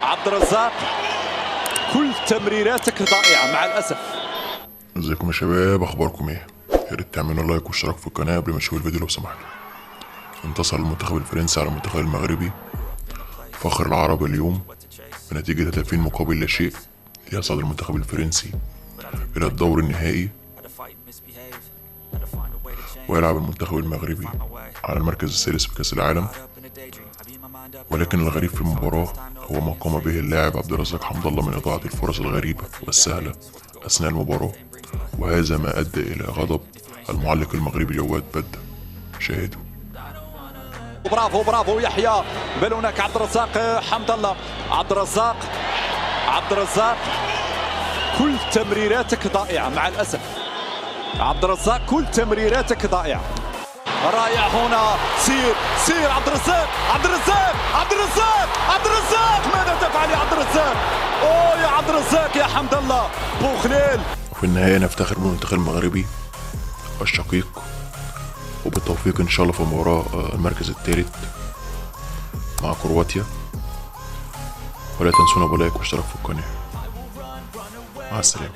عبد الرزاق كل تمريراتك ضائعة مع الأسف. ازيكم يا شباب، اخباركم ايه؟ يا ريت تعملوا لايك واشتراك في القناه قبل ما تشوفوا الفيديو لو سمحتوا. انتصر المنتخب الفرنسي على المنتخب المغربي فخر العرب اليوم بنتيجه 30 مقابل لا شيء، ليصعد المنتخب الفرنسي الى الدور النهائي، ويلعب المنتخب المغربي على المركز السادس في كاس العالم. ولكن الغريب في المباراه هو ما قام به اللاعب عبد الرزاق حمد الله من اضاعه الفرص الغريبه والسهله اثناء المباراه، وهذا ما ادى الى غضب المعلق المغربي جواد بدة. شاهدوا. برافو برافو يحيى، بل هناك عبد الرزاق حمد الله. عبد الرزاق كل تمريراتك ضائعة مع الأسف. عبد الرزاق كل تمريراتك ضائعة. رائع هنا، سير عبد الرزاق ماذا تفعل يا عبد الرزاق؟ اوه يا عبد الرزاق يا حمد الله بوخليل. وفي النهاية نفتخر بالمنتخب المغربي الشقيق، وبالتوفيق إن شاء الله في مباراة المركز الثالث مع كرواتيا. ولا تنسونا بلايك واشتراك في القناة. مع السلامة.